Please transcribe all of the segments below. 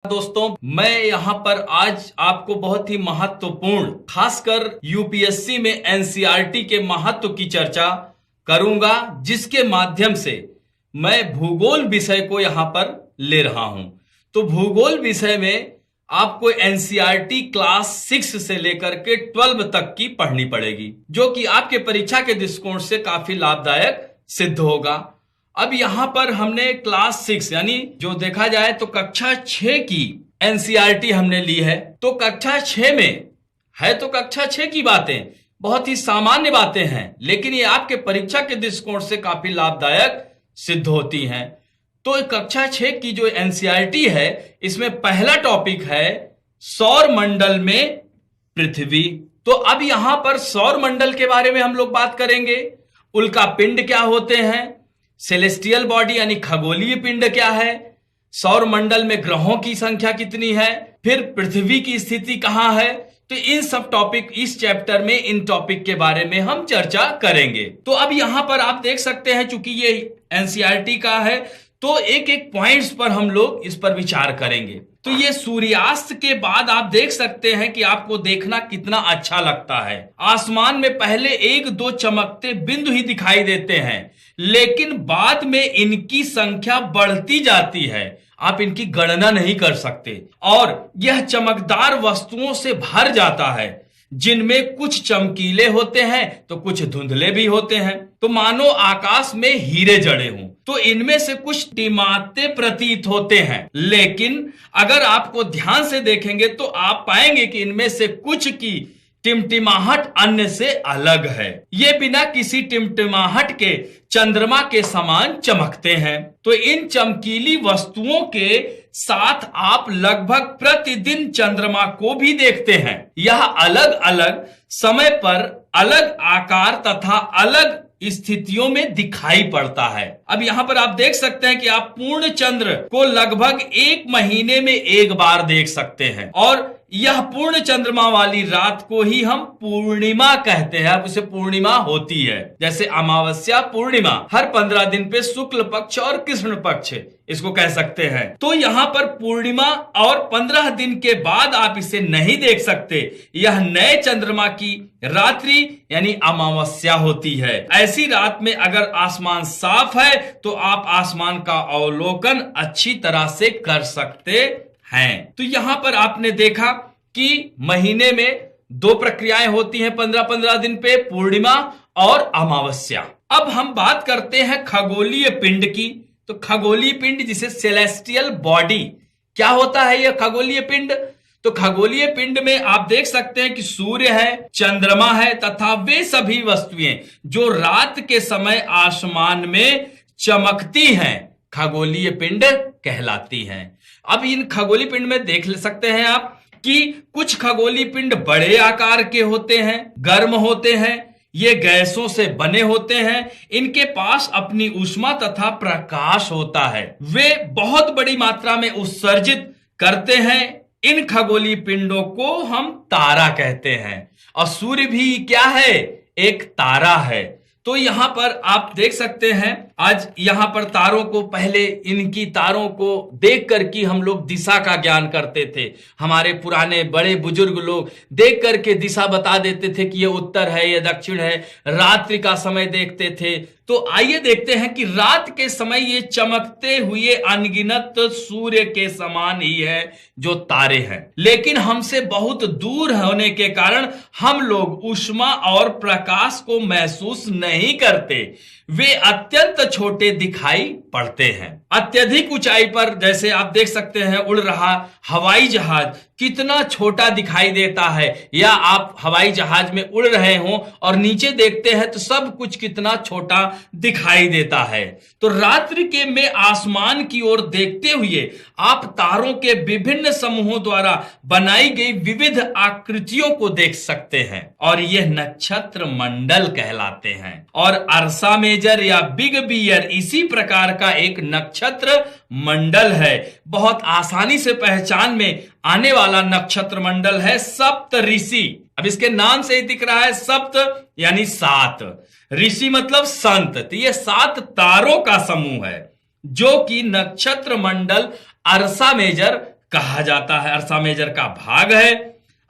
दोस्तों, मैं यहाँ पर आज आपको बहुत ही महत्वपूर्ण, खासकर यूपीएससी में एनसीईआरटी के महत्व की चर्चा करूंगा, जिसके माध्यम से मैं भूगोल विषय को यहाँ पर ले रहा हूं। तो भूगोल विषय में आपको एनसीईआरटी क्लास 6 से लेकर के 12 तक की पढ़नी पड़ेगी, जो कि आपके परीक्षा के दृष्टिकोण से काफी लाभदायक सिद्ध होगा। अब यहां पर हमने क्लास 6 यानी जो देखा जाए तो कक्षा 6 की एनसीईआरटी हमने ली है। तो कक्षा 6 में है तो कक्षा 6 की बातें बहुत ही सामान्य बातें हैं, लेकिन ये आपके परीक्षा के दृष्टिकोण से काफी लाभदायक सिद्ध होती हैं। तो कक्षा 6 की जो एनसीईआरटी है, इसमें पहला टॉपिक है सौर मंडल में पृथ्वी। तो अब यहां पर सौर मंडल के बारे में हम लोग बात करेंगे। उल्का पिंड क्या होते हैं, सेलेस्टियल बॉडी यानी खगोलीय पिंड क्या है, सौर मंडल में ग्रहों की संख्या कितनी है, फिर पृथ्वी की स्थिति कहां है। तो इन सब टॉपिक इस चैप्टर में इन टॉपिक के बारे में हम चर्चा करेंगे। तो अब यहां पर आप देख सकते हैं, चूंकि ये एनसीईआरटी का है तो एक एक पॉइंट्स पर हम लोग इस पर विचार करेंगे। तो ये सूर्यास्त के बाद आप देख सकते हैं कि आपको देखना कितना अच्छा लगता है। आसमान में पहले एक दो चमकते बिंदु ही दिखाई देते हैं, लेकिन बाद में इनकी संख्या बढ़ती जाती है। आप इनकी गणना नहीं कर सकते और यह चमकदार वस्तुओं से भर जाता है, जिनमें कुछ चमकीले होते हैं तो कुछ धुंधले भी होते हैं। तो मानो आकाश में हीरे जड़े हों। तो इनमें से कुछ टिमाते प्रतीत होते हैं, लेकिन अगर आपको ध्यान से देखेंगे तो आप पाएंगे कि इनमें से कुछ की टिमटिमाहट अन्य से अलग है। ये बिना किसी टिमटिमाहट के चंद्रमा के समान चमकते हैं। तो इन चमकीली वस्तुओं के साथ आप लगभग प्रतिदिन चंद्रमा को भी देखते हैं। यह अलग अलग समय पर अलग आकार तथा अलग स्थितियों में दिखाई पड़ता है। अब यहां पर आप देख सकते हैं कि आप पूर्ण चंद्र को लगभग एक महीने में एक बार देख सकते हैं, और यह पूर्ण चंद्रमा वाली रात को ही हम पूर्णिमा कहते हैं। अब उसे पूर्णिमा होती है, जैसे अमावस्या पूर्णिमा हर 15 दिन पे शुक्ल पक्ष और कृष्ण पक्ष इसको कह सकते हैं। तो यहाँ पर पूर्णिमा और 15 दिन के बाद आप इसे नहीं देख सकते। यह नए चंद्रमा की रात्रि यानी अमावस्या होती है। ऐसी रात में अगर आसमान साफ है तो आप आसमान का अवलोकन अच्छी तरह से कर सकते हैं। तो यहां पर आपने देखा कि महीने में दो प्रक्रियाएं होती हैं 15-15 दिन पे, पूर्णिमा और अमावस्या। अब हम बात करते हैं खगोलीय पिंड की। तो खगोलीय पिंड जिसे सेलेस्टियल बॉडी, क्या होता है यह खगोलीय पिंड? तो खगोलीय पिंड में आप देख सकते हैं कि सूर्य है, चंद्रमा है तथा वे सभी वस्तुएं जो रात के समय आसमान में चमकती हैं, खगोलीय पिंड कहलाती हैं। अब इन खगोलीय पिंड में देख ले सकते हैं आप कि कुछ खगोलीय पिंड बड़े आकार के होते हैं, गर्म होते हैं, ये गैसों से बने होते हैं, इनके पास अपनी ऊष्मा तथा प्रकाश होता है, वे बहुत बड़ी मात्रा में उत्सर्जित करते हैं। इन खगोलीय पिंडों को हम तारा कहते हैं, और सूर्य भी क्या है? एक तारा है। तो यहां पर आप देख सकते हैं, आज यहां पर तारों को, पहले इनकी तारों को देख कर के हम लोग दिशा का ज्ञान करते थे। हमारे पुराने बड़े बुजुर्ग लोग देख करके दिशा बता देते थे कि ये उत्तर है, ये दक्षिण है। रात्रि का समय देखते थे। तो आइए देखते हैं कि रात के समय ये चमकते हुए अनगिनत सूर्य के समान ही है जो तारे हैं, लेकिन हमसे बहुत दूर होने के कारण हम लोग ऊष्मा और प्रकाश को महसूस नहीं करते। वे अत्यंत छोटे दिखाई पड़ते हैं। अत्यधिक ऊंचाई पर जैसे आप देख सकते हैं उड़ रहा हवाई जहाज कितना छोटा दिखाई देता है, या आप हवाई जहाज में उड़ रहे हो और नीचे देखते हैं तो सब कुछ कितना छोटा दिखाई देता है। तो रात्रि के में आसमान की ओर देखते हुए आप तारों के विभिन्न समूहों द्वारा बनाई गई विविध आकृतियों को देख सकते हैं, और यह नक्षत्र मंडल कहलाते हैं। और अर्सा मेजर या बिग बियर इसी प्रकार का एक नक्षत्र मंडल है। बहुत आसानी से पहचान में आने वाला नक्षत्र मंडल है सप्त ऋषि। अब इसके नाम से ही दिख रहा है सप्त यानी 7, ऋषि मतलब संत। तो ये 7 तारों का समूह है जो कि नक्षत्र मंडल अर्सा मेजर कहा जाता है, अर्सा मेजर का भाग है।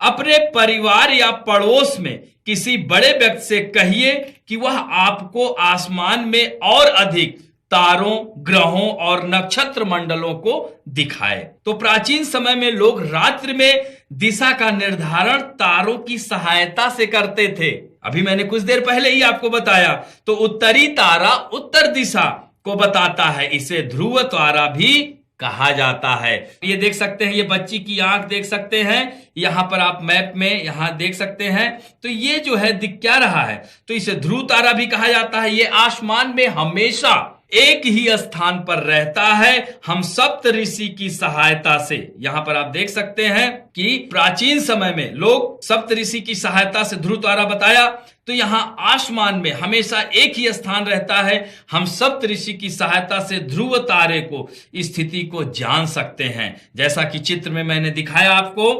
अपने परिवार या पड़ोस में किसी बड़े व्यक्ति से कहिए कि वह आपको आसमान में और अधिक तारों, ग्रहों और नक्षत्र मंडलों को दिखाए। तो प्राचीन समय में लोग रात्रि में दिशा का निर्धारण तारों की सहायता से करते थे। अभी मैंने कुछ देर पहले ही आपको बताया। तो उत्तरी तारा उत्तर दिशा को बताता है, इसे ध्रुव तारा भी कहा जाता है। ये देख सकते हैं, ये बच्ची की आंख देख सकते हैं, यहां पर आप मैप में यहां देख सकते हैं। तो ये जो है दिख क्या रहा है, तो इसे ध्रुव तारा भी कहा जाता है। ये आसमान में हमेशा एक ही स्थान पर रहता है, हम सप्त ऋषि की सहायता से। यहां पर आप देख सकते हैं कि प्राचीन समय में लोग सप्त ऋषि की सहायता से ध्रुव तारा बताया। तो यहां आसमान में हमेशा एक ही स्थान रहता है, हम सप्त ऋषि की सहायता से ध्रुव तारे को स्थिति को जान सकते हैं, जैसा कि चित्र में मैंने दिखाया आपको।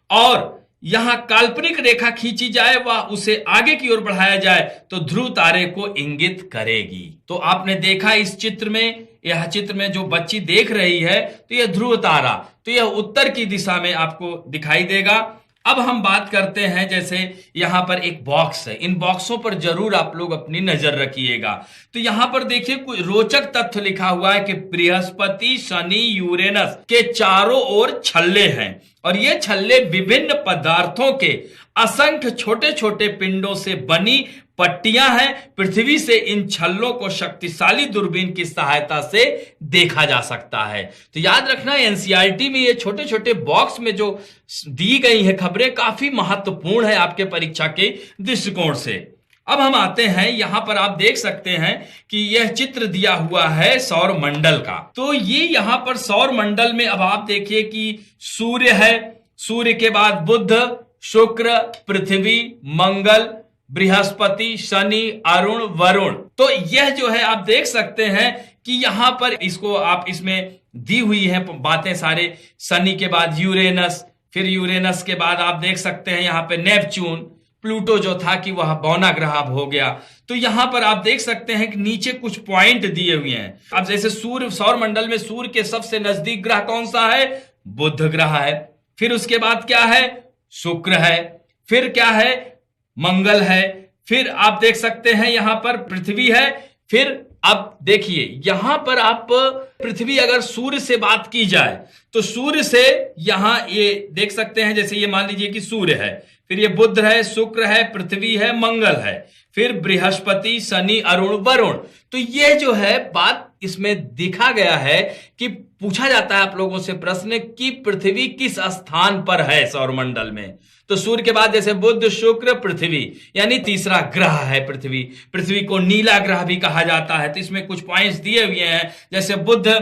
और यहां काल्पनिक रेखा खींची जाए व उसे आगे की ओर बढ़ाया जाए तो ध्रुव तारे को इंगित करेगी। तो आपने देखा इस चित्र में, यह चित्र में जो बच्ची देख रही है, तो यह ध्रुव तारा, तो यह उत्तर की दिशा में आपको दिखाई देगा। अब हम बात करते हैं, जैसे यहां पर एक बॉक्स है, इन बॉक्सों पर जरूर आप लोग अपनी नजर रखिएगा। तो यहां पर देखिए कोई रोचक तथ्य लिखा हुआ है कि बृहस्पति, शनि, यूरेनस के चारों ओर छल्ले हैं और ये छल्ले विभिन्न पदार्थों के असंख्य छोटे छोटे पिंडों से बनी पट्टियां हैं। पृथ्वी से इन छल्लों को शक्तिशाली दूरबीन की सहायता से देखा जा सकता है। तो याद रखना, एनसीईआरटी में ये छोटे छोटे बॉक्स में जो दी गई है खबरें काफी महत्वपूर्ण है आपके परीक्षा के दृष्टिकोण से। अब हम आते हैं, यहां पर आप देख सकते हैं कि यह चित्र दिया हुआ है सौर मंडल का। तो ये यहां पर सौर मंडल में अब आप देखिए कि सूर्य है, सूर्य के बाद बुध, शुक्र, पृथ्वी, मंगल, बृहस्पति, शनि, अरुण, वरुण। तो यह जो है आप देख सकते हैं कि यहां पर इसको आप इसमें दी हुई है बातें सारे। शनि के बाद यूरेनस, फिर यूरेनस के बाद आप देख सकते हैं यहां पे नेपच्यून, प्लूटो जो था कि वह बौना ग्रह अब हो गया। तो यहां पर आप देख सकते हैं कि नीचे कुछ पॉइंट दिए हुए हैं। अब जैसे सूर्य, सौर मंडल में सूर्य के सबसे नजदीक ग्रह कौन सा है? बुध ग्रह है। फिर उसके बाद क्या है? शुक्र है। फिर क्या है? मंगल है। फिर आप देख सकते हैं यहां पर पृथ्वी है। फिर अब देखिए यहां पर आप पृथ्वी, अगर सूर्य से बात की जाए तो सूर्य से यहां ये देख सकते हैं, जैसे ये मान लीजिए कि सूर्य है, फिर ये बुध है, शुक्र है, पृथ्वी है, मंगल है, फिर बृहस्पति, शनि, अरुण, वरुण। तो ये जो है बात इसमें दिखा गया है कि पूछा जाता है आप लोगों से प्रश्न कि पृथ्वी किस स्थान पर है सौरमंडल में। तो सूर्य के बाद जैसे बुध, शुक्र, पृथ्वी, यानी तीसरा ग्रह है पृथ्वी। पृथ्वी को नीला ग्रह भी कहा जाता है। तो इसमें कुछ पॉइंट्स दिए हुए हैं, जैसे बुध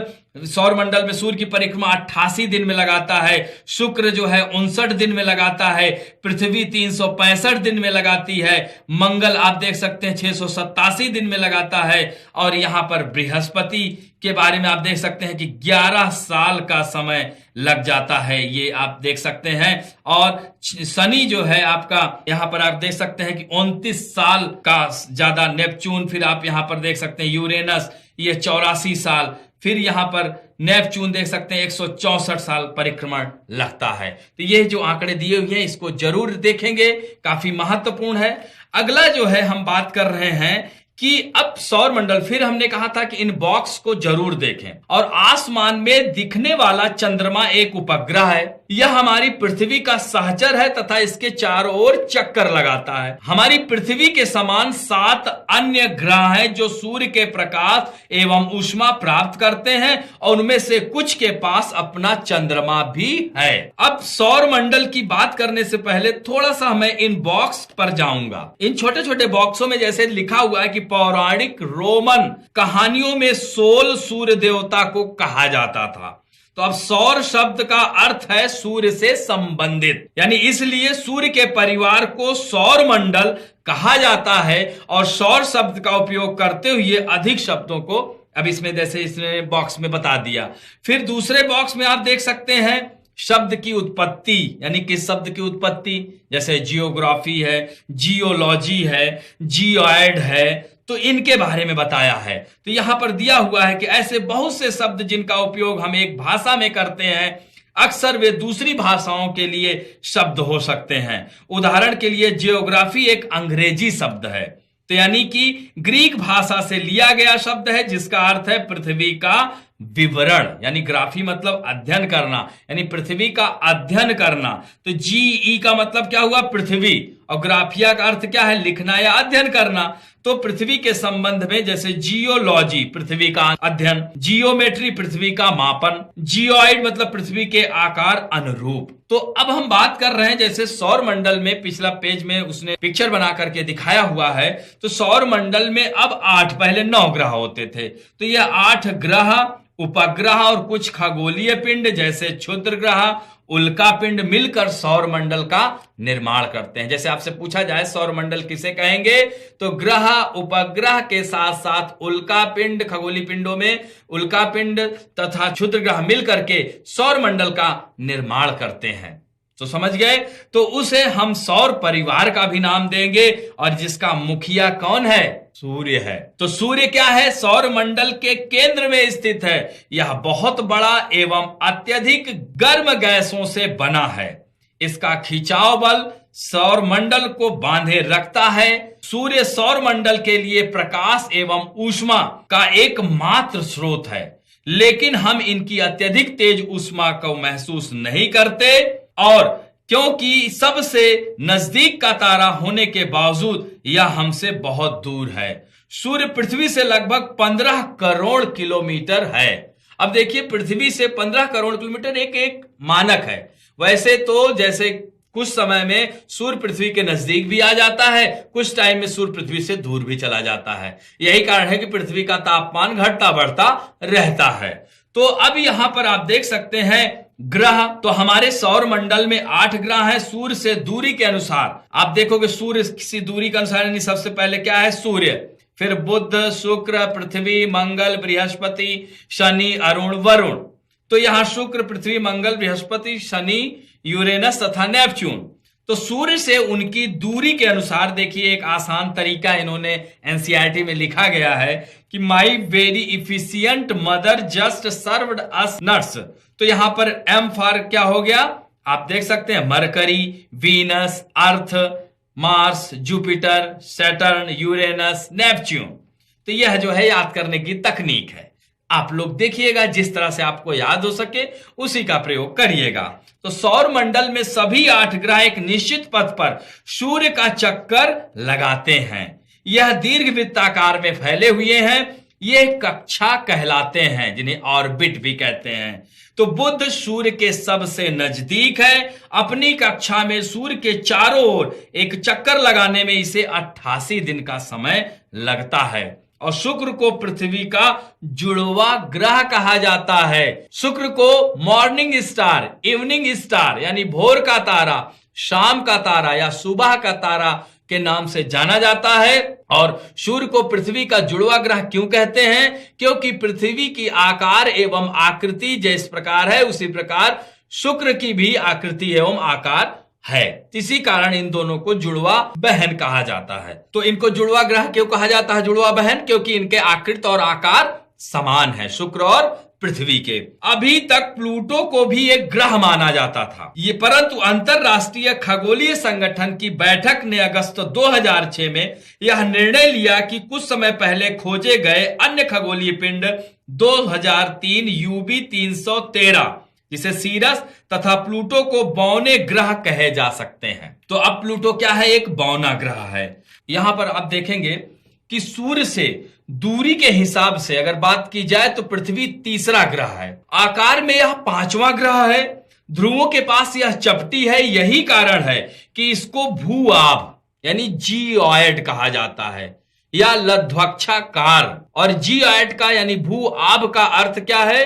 सौरमंडल में सूर्य की परिक्रमा 88 दिन में लगाता है, शुक्र जो है 59 दिन में लगाता है, पृथ्वी 365 दिन में लगाती है, मंगल आप देख सकते हैं 687 दिन में लगाता है, और यहां पर बृहस्पति के बारे में आप देख सकते हैं कि 11 साल का समय लग जाता है, ये आप देख सकते हैं। और शनि जो है आपका यहां पर आप देख सकते हैं कि 29 साल का ज्यादा। नेपच्यून, फिर आप यहां पर देख सकते हैं यूरेनस, ये 84 साल। फिर यहां पर नेपच्यून देख सकते हैं 164 साल परिक्रमण लगता है। तो ये जो आंकड़े दिए हुए हैं इसको जरूर देखेंगे, काफी महत्वपूर्ण है। अगला जो है हम बात कर रहे हैं कि अब सौर मंडल, फिर हमने कहा था कि इन बॉक्स को जरूर देखें। और आसमान में दिखने वाला चंद्रमा एक उपग्रह है। यह हमारी पृथ्वी का सहचर है तथा इसके चारों ओर चक्कर लगाता है। हमारी पृथ्वी के समान 7 अन्य ग्रह हैं जो सूर्य के प्रकाश एवं ऊष्मा प्राप्त करते हैं, और उनमें से कुछ के पास अपना चंद्रमा भी है। अब सौर मंडल की बात करने से पहले थोड़ा सा मैं इन बॉक्स पर जाऊंगा। इन छोटे छोटे बॉक्सों में जैसे लिखा हुआ है कि पौराणिक रोमन कहानियों में सोल सूर्य देवता को कहा जाता था। तो अब सौर शब्द का अर्थ है सूर्य से संबंधित, यानी इसलिए सूर्य के परिवार को सौर मंडल कहा जाता है। और सौर शब्द का उपयोग करते हुए अधिक शब्दों को अब इसमें जैसे इसने बॉक्स में बता दिया। फिर दूसरे बॉक्स में आप देख सकते हैं शब्द की उत्पत्ति, यानी किस शब्द की उत्पत्ति, जैसे जियोग्राफी है, जियोलॉजी है, जियोइड है, तो इनके बारे में बताया है। तो यहां पर दिया हुआ है कि ऐसे बहुत से शब्द जिनका उपयोग हम एक भाषा में करते हैं, अक्सर वे दूसरी भाषाओं के लिए शब्द हो सकते हैं। उदाहरण के लिए जियोग्राफी एक अंग्रेजी शब्द है, तो यानी कि ग्रीक भाषा से लिया गया शब्द है जिसका अर्थ है पृथ्वी का विवरण, यानी ग्राफी मतलब अध्ययन करना, यानी पृथ्वी का अध्ययन करना। तो जीई का मतलब क्या हुआ? पृथ्वी, और ग्राफिया का अर्थ क्या है? लिखना या अध्ययन करना। तो पृथ्वी के संबंध में जैसे जियोलॉजी पृथ्वी का अध्ययन, जियोमेट्री पृथ्वी का मापन, जियोइड मतलब पृथ्वी के आकार अनुरूप। तो अब हम बात कर रहे हैं जैसे सौर मंडल में, पिछला पेज में उसने पिक्चर बना करके दिखाया हुआ है। तो सौर मंडल में अब 8, पहले 9 ग्रह होते थे, तो यह 8 ग्रह, उपग्रह और कुछ खगोलीय पिंड जैसे क्षुद्र ग्रह, उल्का पिंड मिलकर सौर मंडल का निर्माण करते हैं। जैसे आपसे पूछा जाए सौर मंडल किसे कहेंगे, तो ग्रह उपग्रह के साथ साथ उल्का पिंड, खगोलीय पिंडों में उल्का पिंड तथा क्षुद्र ग्रह मिलकर के सौर मंडल का निर्माण करते हैं। तो समझ गए? तो उसे हम सौर परिवार का भी नाम देंगे, और जिसका मुखिया कौन है? सूर्य है। तो सूर्य क्या है? सौर मंडल के केंद्र में स्थित है। यह बहुत बड़ा एवं अत्यधिक गर्म गैसों से बना है। इसका खिंचाव बल सौर मंडल को बांधे रखता है। सूर्य सौर मंडल के लिए प्रकाश एवं ऊष्मा का एकमात्र स्रोत है, लेकिन हम इनकी अत्यधिक तेज ऊष्मा को महसूस नहीं करते, और क्योंकि सबसे नजदीक का तारा होने के बावजूद यह हमसे बहुत दूर है। सूर्य पृथ्वी से लगभग 15 करोड़ किलोमीटर है। अब देखिए, पृथ्वी से 15 करोड़ किलोमीटर एक मानक है। वैसे तो जैसे कुछ समय में सूर्य पृथ्वी के नजदीक भी आ जाता है, कुछ टाइम में सूर्य पृथ्वी से दूर भी चला जाता है। यही कारण है कि पृथ्वी का तापमान घटता बढ़ता रहता है। तो अब यहां पर आप देख सकते हैं ग्रह, तो हमारे सौर मंडल में 8 ग्रह हैं सूर्य से दूरी के अनुसार। आप देखोगे सूर्य की दूरी के अनुसार, यानी सबसे पहले क्या है? सूर्य, फिर बुध, शुक्र, पृथ्वी, मंगल, बृहस्पति, शनि, अरुण, वरुण। तो यहां शुक्र, पृथ्वी, मंगल, बृहस्पति, शनि, यूरेनस तथा नेपच्यून। तो सूर्य से उनकी दूरी के अनुसार देखिए, एक आसान तरीका इन्होंने एनसीईआरटी में लिखा गया है कि my very efficient mother just served us nuts. तो यहां पर एम फॉर क्या हो गया? आप देख सकते हैं Mercury, Venus, Earth, Mars, Jupiter, Saturn, Uranus, Neptune. तो यह जो है याद करने की तकनीक है। आप लोग देखिएगा, जिस तरह से आपको याद हो सके उसी का प्रयोग करिएगा। तो सौर मंडल में सभी 8 ग्रह एक निश्चित पथ पर सूर्य का चक्कर लगाते हैं। यह दीर्घवृत्ताकार में फैले हुए हैं। ये कक्षा कहलाते हैं, जिन्हें ऑर्बिट भी कहते हैं। तो बुध सूर्य के सबसे नजदीक है। अपनी कक्षा में सूर्य के चारों ओर एक चक्कर लगाने में इसे 88 दिन का समय लगता है। और शुक्र को पृथ्वी का जुड़वा ग्रह कहा जाता है। शुक्र को मॉर्निंग स्टार, इवनिंग स्टार यानी भोर का तारा, शाम का तारा या सुबह का तारा के नाम से जाना जाता है। और सूर्य को पृथ्वी का जुड़वा ग्रह क्यों कहते हैं? क्योंकि पृथ्वी की आकार एवं आकृति जिस प्रकार है, उसी प्रकार शुक्र की भी आकृति एवं आकार है। इसी कारण इन दोनों को जुड़वा बहन कहा जाता है। तो इनको जुड़वा ग्रह क्यों कहा जाता है? जुड़वा बहन, क्योंकि इनके आकृति और आकार समान है, शुक्र और पृथ्वी के। अभी तक प्लूटो को भी एक ग्रह माना जाता था, ये परंतु अंतरराष्ट्रीय खगोलीय संगठन की बैठक ने अगस्त 2006 में यह निर्णय लिया कि कुछ समय पहले खोजे गए अन्य खगोलीय पिंड 2003 यूबी 313 जिसे सीरस तथा प्लूटो को बौने ग्रह कहे जा सकते हैं। तो अब प्लूटो क्या है? एक बौना ग्रह है। यहां पर आप देखेंगे कि सूर्य से दूरी के हिसाब से अगर बात की जाए तो पृथ्वी तीसरा ग्रह है। आकार में यह 5वां ग्रह है। ध्रुवों के पास यह चपटी है। यही कारण है कि इसको भू-आभ यानी जियोइड कहा जाता है या लध्वक्षाकार। और जियोइड का यानी भू-आभ का अर्थ क्या है?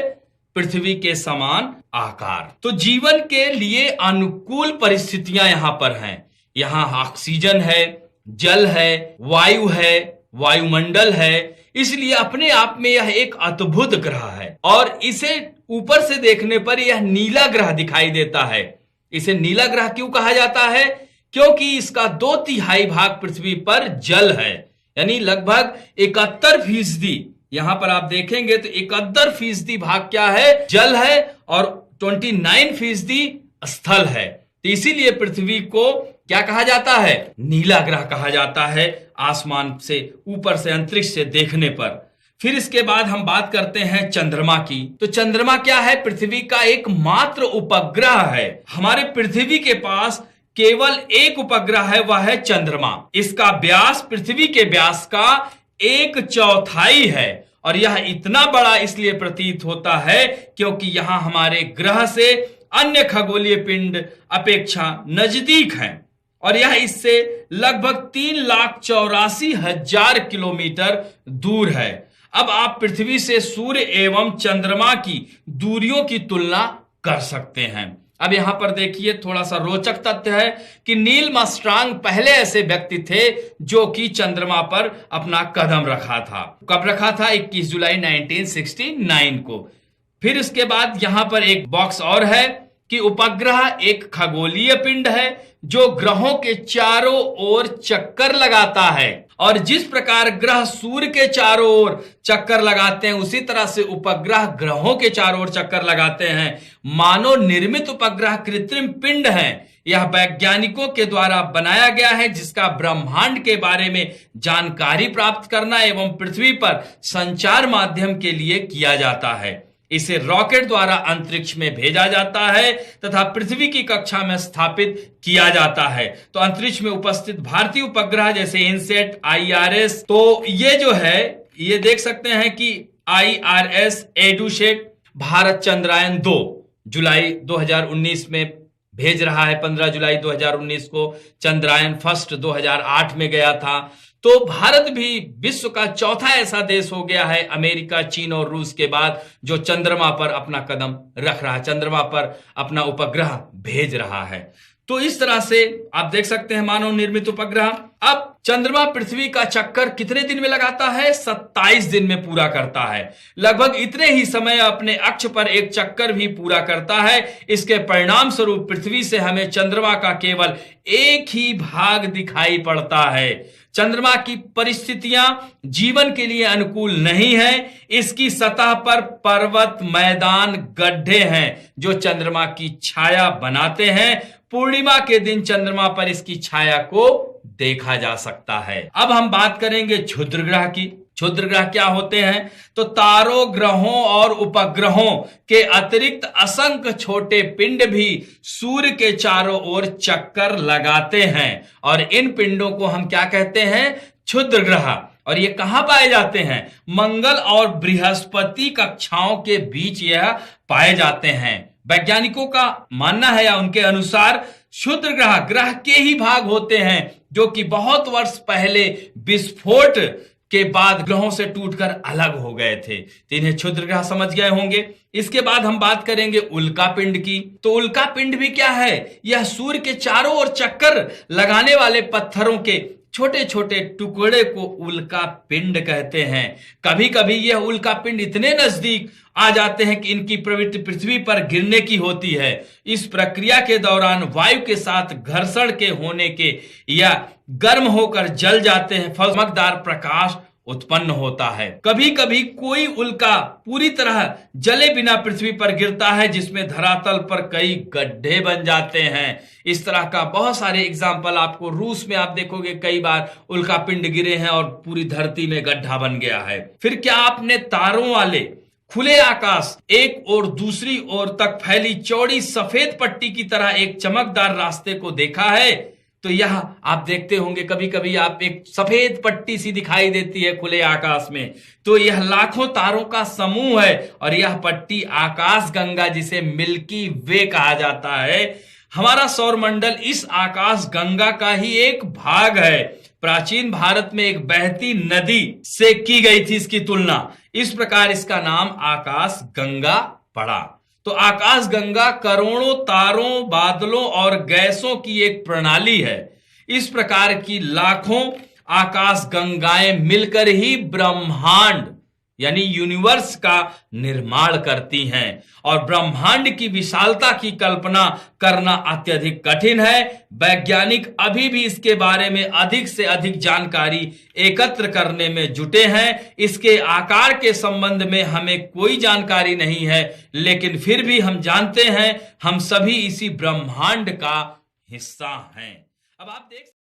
पृथ्वी के समान आकार। तो जीवन के लिए अनुकूल परिस्थितियां यहां पर हैं। यहां ऑक्सीजन है, जल है, वायु है, वायुमंडल है। इसलिए अपने आप में यह एक अद्भुत ग्रह है। और इसे ऊपर से देखने पर यह नीला ग्रह दिखाई देता है। इसे नीला ग्रह क्यों कहा जाता है? क्योंकि इसका 2/3 भाग पृथ्वी पर जल है, यानी लगभग 71%। यहां पर आप देखेंगे तो 71% भाग क्या है? जल है। और 29% स्थल है। तो इसीलिए पृथ्वी को क्या कहा जाता है? नीला ग्रह कहा जाता है, आसमान से ऊपर से अंतरिक्ष से देखने पर। फिर इसके बाद हम बात करते हैं चंद्रमा की। तो चंद्रमा क्या है? पृथ्वी का एकमात्र उपग्रह है। हमारे पृथ्वी के पास केवल एक उपग्रह है, वह है चंद्रमा। इसका व्यास पृथ्वी के व्यास का 1/4 है और यह इतना बड़ा इसलिए प्रतीत होता है क्योंकि यहां हमारे ग्रह से अन्य खगोलीय पिंड अपेक्षा नजदीक हैं और यह इससे लगभग 3,84,000 किलोमीटर दूर है। अब आप पृथ्वी से सूर्य एवं चंद्रमा की दूरियों की तुलना कर सकते हैं। अब यहां पर देखिए, थोड़ा सा रोचक तथ्य है कि नील आर्मस्ट्रांग पहले ऐसे व्यक्ति थे जो कि चंद्रमा पर अपना कदम रखा था। कब रखा था? 21 जुलाई 1969 को। फिर उसके बाद यहां पर एक बॉक्स और है कि उपग्रह एक खगोलीय पिंड है जो ग्रहों के चारों ओर चक्कर लगाता है और जिस प्रकार ग्रह सूर्य के चारों ओर चक्कर लगाते हैं उसी तरह से उपग्रह ग्रहों के चारों ओर चक्कर लगाते हैं। मानव निर्मित उपग्रह कृत्रिम पिंड है। यह वैज्ञानिकों के द्वारा बनाया गया है जिसका ब्रह्मांड के बारे में जानकारी प्राप्त करना एवं पृथ्वी पर संचार माध्यम के लिए किया जाता है। इसे रॉकेट द्वारा अंतरिक्ष में भेजा जाता है तथा पृथ्वी की कक्षा में स्थापित किया जाता है। तो अंतरिक्ष में उपस्थित भारतीय उपग्रह जैसे इनसेट, IRS, तो ये जो है ये देख सकते हैं कि IRS, एडुसेट, भारत चंद्रयान 2 जुलाई 2019 में भेज रहा है। 15 जुलाई 2019 को चंद्रयान फर्स्ट 2008 में गया था। तो भारत भी विश्व का चौथा ऐसा देश हो गया है अमेरिका, चीन और रूस के बाद जो चंद्रमा पर अपना कदम रख रहा है, चंद्रमा पर अपना उपग्रह भेज रहा है। तो इस तरह से आप देख सकते हैं मानव निर्मित उपग्रह। अब चंद्रमा पृथ्वी का चक्कर कितने दिन में लगाता है? 27 दिन में पूरा करता है। लगभग इतने ही समय अपने अक्ष पर एक चक्कर भी पूरा करता है। इसके परिणाम स्वरूप पृथ्वी से हमें चंद्रमा का केवल एक ही भाग दिखाई पड़ता है। चंद्रमा की परिस्थितियां जीवन के लिए अनुकूल नहीं है। इसकी सतह पर पर्वत, मैदान, गड्ढे हैं जो चंद्रमा की छाया बनाते हैं। पूर्णिमा के दिन चंद्रमा पर इसकी छाया को देखा जा सकता है। अब हम बात करेंगे क्षुद्र ग्रह की। क्षुद्र ग्रह क्या होते हैं? तो तारों, ग्रहों और उपग्रहों के अतिरिक्त असंख्य छोटे पिंड भी सूर्य के चारों ओर चक्कर लगाते हैं और इन पिंडों को हम क्या कहते हैं? क्षुद्र ग्रह। और ये कहां पाए जाते हैं? मंगल और बृहस्पति कक्षाओं के बीच यह पाए जाते हैं। वैज्ञानिकों का मानना है या उनके अनुसार क्षुद्र ग्रह के ही भाग होते हैं जो कि बहुत वर्ष पहले विस्फोट के बाद ग्रहों से टूटकर अलग हो गए थे। तो इन्हें क्षुद्र ग्रह समझ गए होंगे। इसके बाद हम बात करेंगे उल्का पिंड की। तो उल्का पिंड भी क्या है? यह सूर्य के चारों ओर चक्कर लगाने वाले पत्थरों के छोटे छोटे टुकड़े को उल्का पिंड कहते हैं। कभी कभी यह उल्का पिंड इतने नजदीक आ जाते हैं कि इनकी प्रवृत्ति पृथ्वी पर गिरने की होती है। इस प्रक्रिया के दौरान वायु के साथ घर्षण के होने के या गर्म होकर जल जाते हैं, चमकदार प्रकाश उत्पन्न होता है। कभी कभी कोई उल्का पूरी तरह जले बिना पृथ्वी पर गिरता है जिसमें धरातल पर कई गड्ढे बन जाते हैं। इस तरह का बहुत सारे एग्जाम्पल आपको रूस में आप देखोगे, कई बार उल्का पिंड गिरे हैं और पूरी धरती में गड्ढा बन गया है। फिर क्या आपने तारों वाले खुले आकाश एक और दूसरी ओर तक फैली चौड़ी सफेद पट्टी की तरह एक चमकदार रास्ते को देखा है? तो यह आप देखते होंगे कभी कभी आप एक सफेद पट्टी सी दिखाई देती है खुले आकाश में, तो यह लाखों तारों का समूह है और यह पट्टी आकाश गंगा जिसे मिल्की वे कहा जाता है। हमारा सौरमंडल इस आकाश गंगा का ही एक भाग है। प्राचीन भारत में एक बहती नदी से की गई थी इसकी तुलना, इस प्रकार इसका नाम आकाश गंगा पड़ा। तो आकाश गंगा करोड़ों तारों, बादलों और गैसों की एक प्रणाली है। इस प्रकार की लाखों आकाश गंगाएं मिलकर ही ब्रह्मांड यानी यूनिवर्स का निर्माण करती हैं। और ब्रह्मांड की विशालता की कल्पना करना अत्यधिक कठिन है। वैज्ञानिक अभी भी इसके बारे में अधिक से अधिक जानकारी एकत्र करने में जुटे हैं। इसके आकार के संबंध में हमें कोई जानकारी नहीं है, लेकिन फिर भी हम जानते हैं हम सभी इसी ब्रह्मांड का हिस्सा हैं। अब आप देख